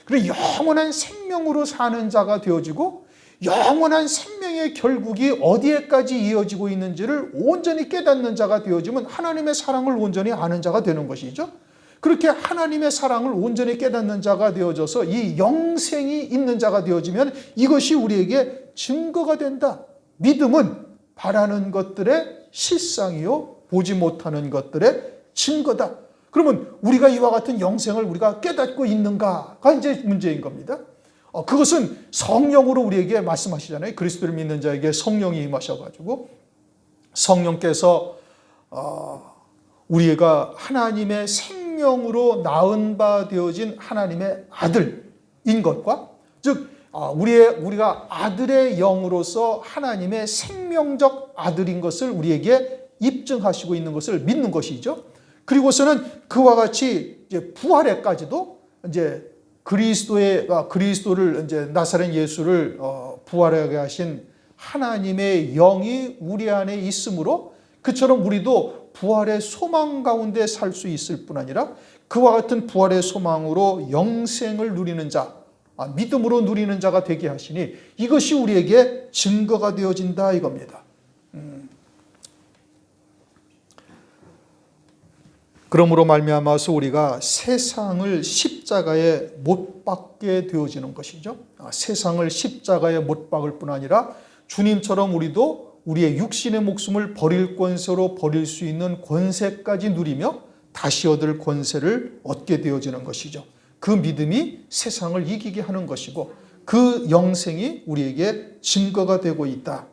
그리고 영원한 생명으로 사는 자가 되어지고 영원한 생명의 결국이 어디에까지 이어지고 있는지를 온전히 깨닫는 자가 되어지면 하나님의 사랑을 온전히 아는 자가 되는 것이죠. 그렇게 하나님의 사랑을 온전히 깨닫는 자가 되어져서 이 영생이 있는 자가 되어지면 이것이 우리에게 증거가 된다. 믿음은 바라는 것들의 실상이요, 보지 못하는 것들의 증거다. 그러면 우리가 이와 같은 영생을 우리가 깨닫고 있는가가 이제 문제인 겁니다. 그것은 성령으로 우리에게 말씀하시잖아요. 그리스도를 믿는 자에게 성령이 임하셔가지고 성령께서 우리가 하나님의 생명으로 낳은 바 되어진 하나님의 아들인 것과, 즉 우리가 아들의 영으로서 하나님의 생명적 아들인 것을 우리에게 입증하시고 있는 것을 믿는 것이죠. 그리고서는 그와 같이 이제 부활에까지도 이제 그리스도를 이제 나사렛 예수를 부활하게 하신 하나님의 영이 우리 안에 있으므로 그처럼 우리도 부활의 소망 가운데 살 수 있을 뿐 아니라 그와 같은 부활의 소망으로 영생을 누리는 자, 믿음으로 누리는 자가 되게 하시니 이것이 우리에게 증거가 되어진다 이겁니다. 그러므로 말미암아서 우리가 세상을 십자가에 못 박게 되어지는 것이죠. 세상을 십자가에 못 박을 뿐 아니라 주님처럼 우리도 우리의 육신의 목숨을 버릴 권세로 버릴 수 있는 권세까지 누리며 다시 얻을 권세를 얻게 되어지는 것이죠. 그 믿음이 세상을 이기게 하는 것이고 그 영생이 우리에게 증거가 되고 있다.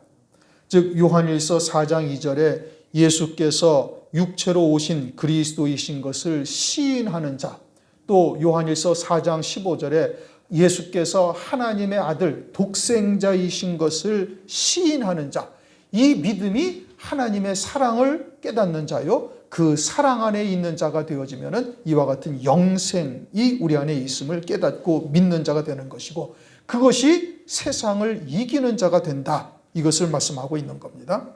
즉 요한일서 4장 2절에 예수께서 육체로 오신 그리스도이신 것을 시인하는 자, 또 요한일서 4장 15절에 예수께서 하나님의 아들 독생자이신 것을 시인하는 자, 이 믿음이 하나님의 사랑을 깨닫는 자요, 그 사랑 안에 있는 자가 되어지면은 이와 같은 영생이 우리 안에 있음을 깨닫고 믿는 자가 되는 것이고 그것이 세상을 이기는 자가 된다. 이것을 말씀하고 있는 겁니다.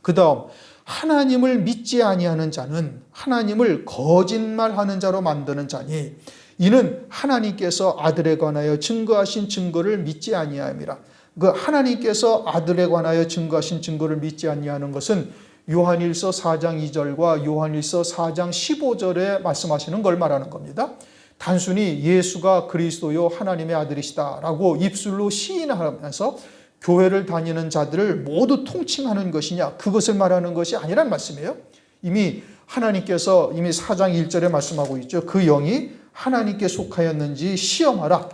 그 다음 하나님을 믿지 아니하는 자는 하나님을 거짓말하는 자로 만드는 자니 이는 하나님께서 아들에 관하여 증거하신 증거를 믿지 아니함이라. 그 하나님께서 아들에 관하여 증거하신 증거를 믿지 아니하는 것은 요한일서 4장 2절과 요한일서 4장 15절에 말씀하시는 걸 말하는 겁니다. 단순히 예수가 그리스도요 하나님의 아들이시다라고 입술로 시인하면서 교회를 다니는 자들을 모두 통칭하는 것이냐, 그것을 말하는 것이 아니란 말씀이에요. 이미 하나님께서 이미 4장 1절에 말씀하고 있죠. 그 영이 하나님께 속하였는지 시험하라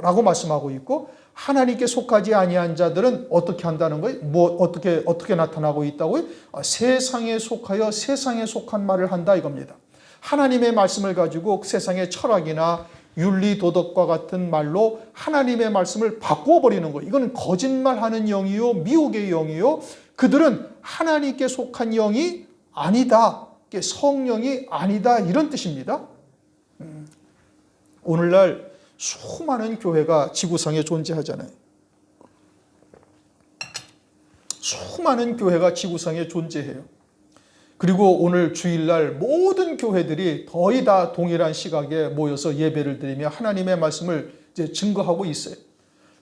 라고 말씀하고 있고 하나님께 속하지 아니한 자들은 어떻게 한다는 거예요? 어떻게 나타나고 있다고요? 세상에 속하여 세상에 속한 말을 한다 이겁니다. 하나님의 말씀을 가지고 세상의 철학이나 윤리 도덕과 같은 말로 하나님의 말씀을 바꿔버리는 거예요. 이건 거짓말하는 영이요, 미혹의 영이요. 그들은 하나님께 속한 영이 아니다, 성령이 아니다 이런 뜻입니다. 오늘날 수많은 교회가 지구상에 존재하잖아요. 수많은 교회가 지구상에 존재해요. 그리고 오늘 주일날 모든 교회들이 거의 다 동일한 시각에 모여서 예배를 드리며 하나님의 말씀을 이제 증거하고 있어요.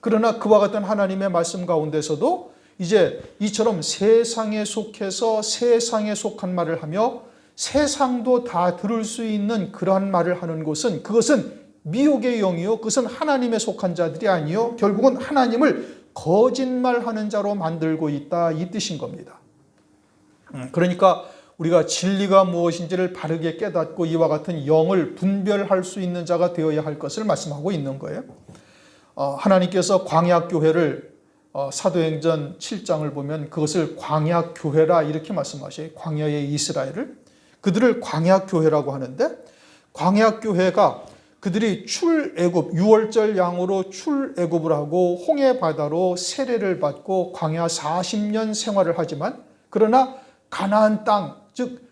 그러나 그와 같은 하나님의 말씀 가운데서도 이제 이처럼 세상에 속해서 세상에 속한 말을 하며 세상도 다 들을 수 있는 그러한 말을 하는 곳은 그것은 미혹의 영이요 그것은 하나님에 속한 자들이 아니요 결국은 하나님을 거짓말하는 자로 만들고 있다 이 뜻인 겁니다. 그러니까 우리가 진리가 무엇인지를 바르게 깨닫고 이와 같은 영을 분별할 수 있는 자가 되어야 할 것을 말씀하고 있는 거예요. 하나님께서 광야교회를 사도행전 7장을 보면 그것을 광야교회라 이렇게 말씀하셔요. 광야의 이스라엘을. 그들을 광야교회라고 하는데 광야교회가 그들이 출애굽 6월절 양으로 출애굽을 하고 홍해바다로 세례를 받고 광야 40년 생활을 하지만 그러나 가나안 땅, 즉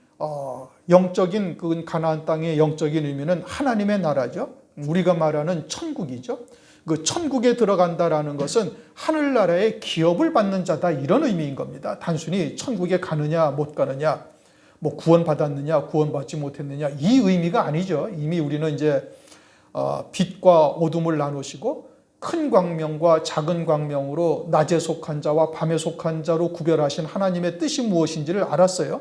영적인 그 가나안 땅의 영적인 의미는 하나님의 나라죠. 우리가 말하는 천국이죠. 그 천국에 들어간다라는 것은 하늘나라의 기업을 받는 자다 이런 의미인 겁니다. 단순히 천국에 가느냐 못 가느냐, 뭐 구원받았느냐 구원받지 못했느냐 이 의미가 아니죠. 이미 우리는 이제 빛과 어둠을 나누시고 큰 광명과 작은 광명으로 낮에 속한 자와 밤에 속한 자로 구별하신 하나님의 뜻이 무엇인지를 알았어요.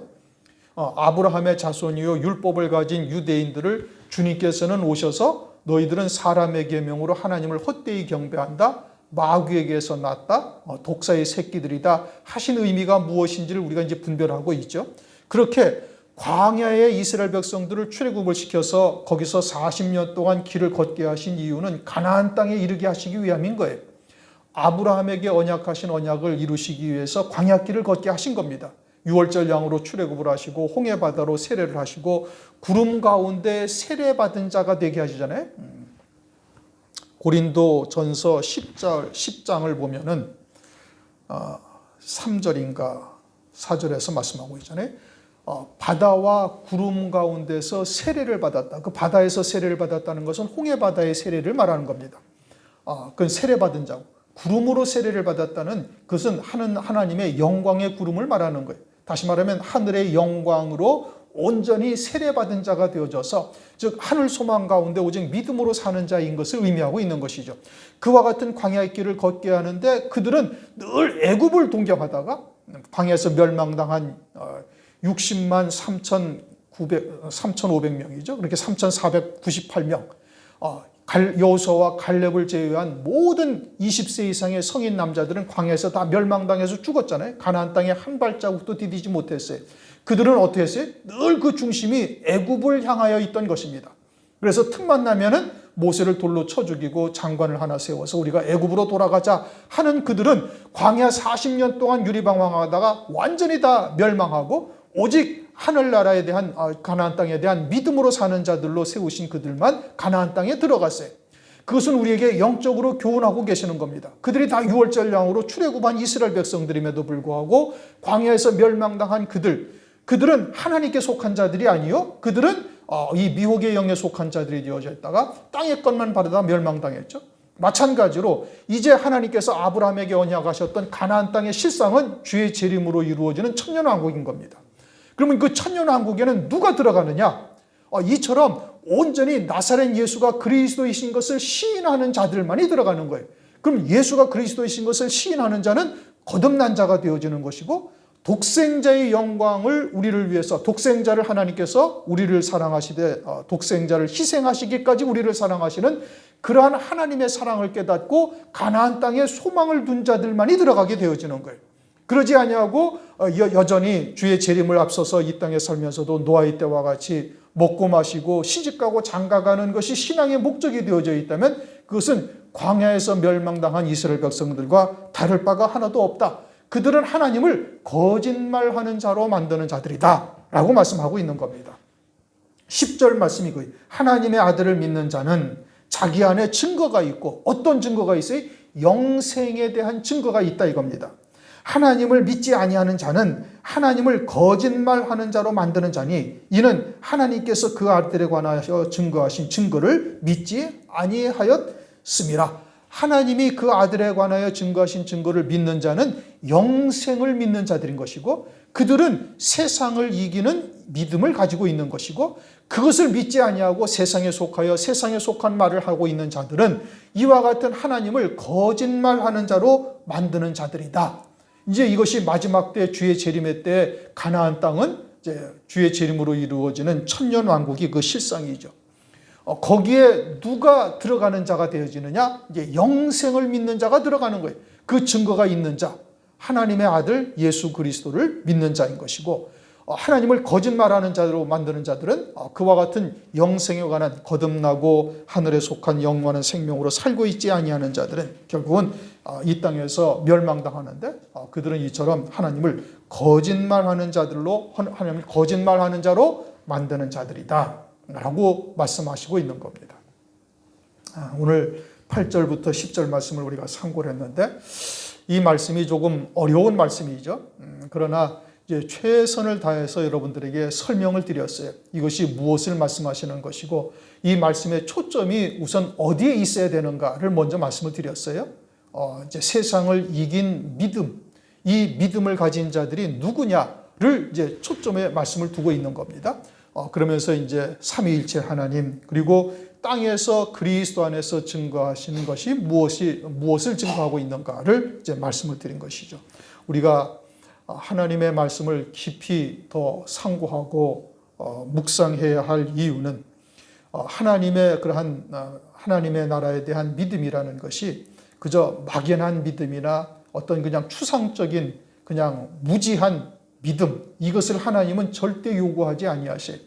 아브라함의 자손이요 율법을 가진 유대인들을 주님께서는 오셔서 너희들은 사람의 계명으로 하나님을 헛되이 경배한다. 마귀에게서 났다. 독사의 새끼들이다. 하신 의미가 무엇인지를 우리가 이제 분별하고 있죠. 그렇게 광야의 이스라엘 백성들을 출애굽을 시켜서 거기서 40년 동안 길을 걷게 하신 이유는 가나안 땅에 이르게 하시기 위함인 거예요. 아브라함에게 언약하신 언약을 이루시기 위해서 광야길을 걷게 하신 겁니다. 6월절 양으로 출애굽을 하시고 홍해바다로 세례를 하시고 구름 가운데 세례받은 자가 되게 하시잖아요. 고린도전서 10장을 보면은 3절인가 4절에서 말씀하고 있잖아요. 바다와 구름 가운데서 세례를 받았다. 그 바다에서 세례를 받았다는 것은 홍해바다의 세례를 말하는 겁니다. 그건 세례받은 자고 구름으로 세례를 받았다는 그것은 하나님의 영광의 구름을 말하는 거예요. 다시 말하면 하늘의 영광으로 온전히 세례받은 자가 되어져서 즉 하늘 소망 가운데 오직 믿음으로 사는 자인 것을 의미하고 있는 것이죠. 그와 같은 광야의 길을 걷게 하는데 그들은 늘 애굽을 동경하다가 광야에서 멸망당한 60만 3,500명이죠. 그렇게 3,498명. 여호수아와 갈렙을 제외한 모든 20세 이상의 성인 남자들은 광야에서 다 멸망당해서 죽었잖아요. 가나안 땅에 한 발자국도 디디지 못했어요. 그들은 어떻게 했어요? 늘 그 중심이 애굽을 향하여 있던 것입니다. 그래서 틈만 나면은 모세를 돌로 쳐 죽이고 장관을 하나 세워서 우리가 애굽으로 돌아가자 하는 그들은 광야 40년 동안 유리방황하다가 완전히 다 멸망하고 오직 하늘나라에 대한 가나안 땅에 대한 믿음으로 사는 자들로 세우신 그들만 가나안 땅에 들어갔어요. 그것은 우리에게 영적으로 교훈하고 계시는 겁니다. 그들이 다 6월절 양으로 출애굽한 이스라엘 백성들임에도 불구하고 광야에서 멸망당한 그들은 하나님께 속한 자들이 아니요 그들은 이 미혹의 영에 속한 자들이 되어져 있다가 땅의 것만 바르다 멸망당했죠. 마찬가지로 이제 하나님께서 아브라함에게 언약하셨던 가나안 땅의 실상은 주의 재림으로 이루어지는 천년왕국인 겁니다. 그러면 그 천년왕국에는 누가 들어가느냐? 이처럼 온전히 나사렛 예수가 그리스도이신 것을 시인하는 자들만이 들어가는 거예요. 그럼 예수가 그리스도이신 것을 시인하는 자는 거듭난 자가 되어지는 것이고 독생자의 영광을 우리를 위해서 독생자를 하나님께서 우리를 사랑하시되 독생자를 희생하시기까지 우리를 사랑하시는 그러한 하나님의 사랑을 깨닫고 가나안 땅에 소망을 둔 자들만이 들어가게 되어지는 거예요. 그러지 아니하고 여전히 주의 재림을 앞서서 이 땅에 살면서도 노아의 때와 같이 먹고 마시고 시집가고 장가가는 것이 신앙의 목적이 되어져 있다면 그것은 광야에서 멸망당한 이스라엘 백성들과 다를 바가 하나도 없다. 그들은 하나님을 거짓말하는 자로 만드는 자들이다 라고 말씀하고 있는 겁니다. 10절 말씀이 거예요. 하나님의 아들을 믿는 자는 자기 안에 증거가 있고 어떤 증거가 있어요? 영생에 대한 증거가 있다 이겁니다. 하나님을 믿지 아니하는 자는 하나님을 거짓말하는 자로 만드는 자니 이는 하나님께서 그 아들에 관하여 증거하신 증거를 믿지 아니하였음이라. 하나님이 그 아들에 관하여 증거하신 증거를 믿는 자는 영생을 믿는 자들인 것이고 그들은 세상을 이기는 믿음을 가지고 있는 것이고 그것을 믿지 아니하고 세상에 속하여 세상에 속한 말을 하고 있는 자들은 이와 같은 하나님을 거짓말하는 자로 만드는 자들이다. 이제 이것이 마지막 때 주의 재림의 때 가나안 땅은 이제 주의 재림으로 이루어지는 천년 왕국이 그 실상이죠. 거기에 누가 들어가는 자가 되어지느냐? 이제 영생을 믿는 자가 들어가는 거예요. 그 증거가 있는 자, 하나님의 아들 예수 그리스도를 믿는 자인 것이고, 하나님을 거짓말하는 자로 만드는 자들은 그와 같은 영생에 관한 거듭나고 하늘에 속한 영원한 생명으로 살고 있지 아니하는 자들은 결국은 이 땅에서 멸망당하는데, 그들은 이처럼 하나님을 거짓말하는 자들로, 하나님을 거짓말하는 자로 만드는 자들이다 라고 말씀하시고 있는 겁니다. 오늘 8절부터 10절 말씀을 우리가 참고를 했는데, 이 말씀이 조금 어려운 말씀이죠. 그러나 이제 최선을 다해서 여러분들에게 설명을 드렸어요. 이것이 무엇을 말씀하시는 것이고, 이 말씀의 초점이 우선 어디에 있어야 되는가를 먼저 말씀을 드렸어요. 이제 세상을 이긴 믿음, 이 믿음을 가진 자들이 누구냐를 이제 초점에 말씀을 두고 있는 겁니다. 그러면서 이제 삼위일체 하나님, 그리고 땅에서 그리스도 안에서 증거하시는 것이 무엇을 증거하고 있는가를 이제 말씀을 드린 것이죠. 우리가 하나님의 말씀을 깊이 더 상고하고 묵상해야 할 이유는 하나님의 그러한 하나님의 나라에 대한 믿음이라는 것이 그저 막연한 믿음이나 어떤 그냥 추상적인 그냥 무지한 믿음, 이것을 하나님은 절대 요구하지 아니하셔요.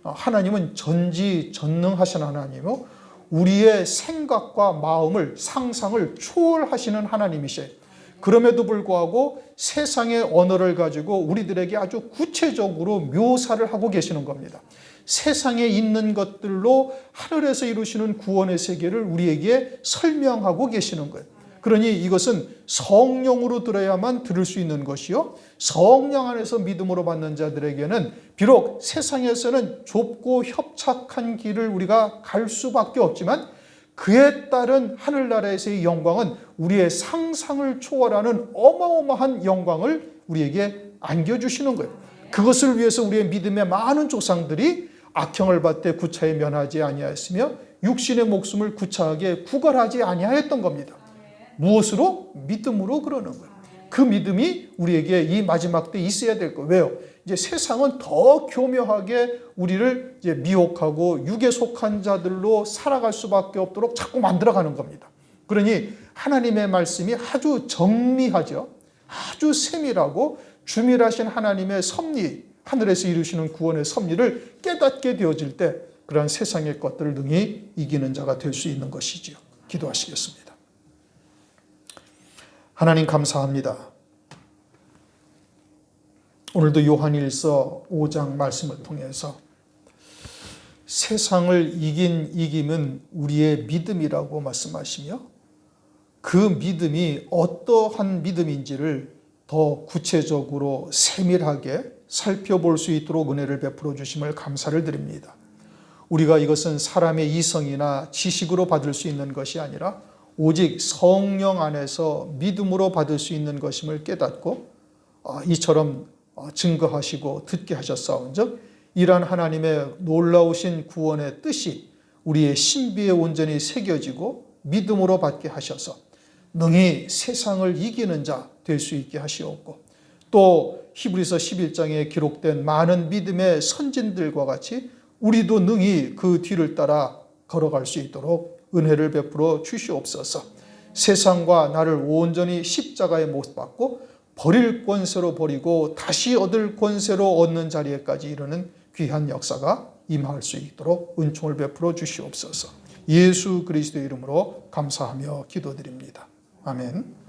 하나님은 전지전능하신 하나님이고 우리의 생각과 마음을, 상상을 초월하시는 하나님이셔요. 그럼에도 불구하고 세상의 언어를 가지고 우리들에게 아주 구체적으로 묘사를 하고 계시는 겁니다. 세상에 있는 것들로 하늘에서 이루시는 구원의 세계를 우리에게 설명하고 계시는 거예요. 그러니 이것은 성령으로 들어야만 들을 수 있는 것이요, 성령 안에서 믿음으로 받는 자들에게는 비록 세상에서는 좁고 협착한 길을 우리가 갈 수밖에 없지만 그에 따른 하늘나라에서의 영광은 우리의 상상을 초월하는 어마어마한 영광을 우리에게 안겨주시는 거예요. 그것을 위해서 우리의 믿음의 많은 조상들이 악형을 받되 구차에 면하지 아니하였으며 육신의 목숨을 구차하게 구걸하지 아니하였던 겁니다. 무엇으로? 믿음으로 그러는 거예요. 그 믿음이 우리에게 이 마지막 때 있어야 될 거예요. 왜요? 이제 세상은 더 교묘하게 우리를 이제 미혹하고 육에 속한 자들로 살아갈 수밖에 없도록 자꾸 만들어가는 겁니다. 그러니 하나님의 말씀이 아주 정밀하죠. 아주 세밀하고 주밀하신 하나님의 섭리, 하늘에서 이루시는 구원의 섭리를 깨닫게 되어질 때 그러한 세상의 것들을 능히 이기는 자가 될 수 있는 것이지요. 기도하시겠습니다. 하나님 감사합니다. 오늘도 요한일서 5장 말씀을 통해서 세상을 이긴 이김은 우리의 믿음이라고 말씀하시며 그 믿음이 어떠한 믿음인지를 더 구체적으로 세밀하게 살펴볼 수 있도록 은혜를 베풀어 주심을 감사를 드립니다. 우리가 이것은 사람의 이성이나 지식으로 받을 수 있는 것이 아니라 오직 성령 안에서 믿음으로 받을 수 있는 것임을 깨닫고 이처럼 증거하시고 듣게 하셨사온즉 이러한 하나님의 놀라우신 구원의 뜻이 우리의 신비에 온전히 새겨지고 믿음으로 받게 하셔서 능히 세상을 이기는 자 될 수 있게 하시옵고, 또 히브리서 11장에 기록된 많은 믿음의 선진들과 같이 우리도 능히 그 뒤를 따라 걸어갈 수 있도록 은혜를 베풀어 주시옵소서. 세상과 나를 온전히 십자가에 못 박고 버릴 권세로 버리고 다시 얻을 권세로 얻는 자리에까지 이르는 귀한 역사가 임할 수 있도록 은총을 베풀어 주시옵소서. 예수 그리스도의 이름으로 감사하며 기도드립니다. 아멘.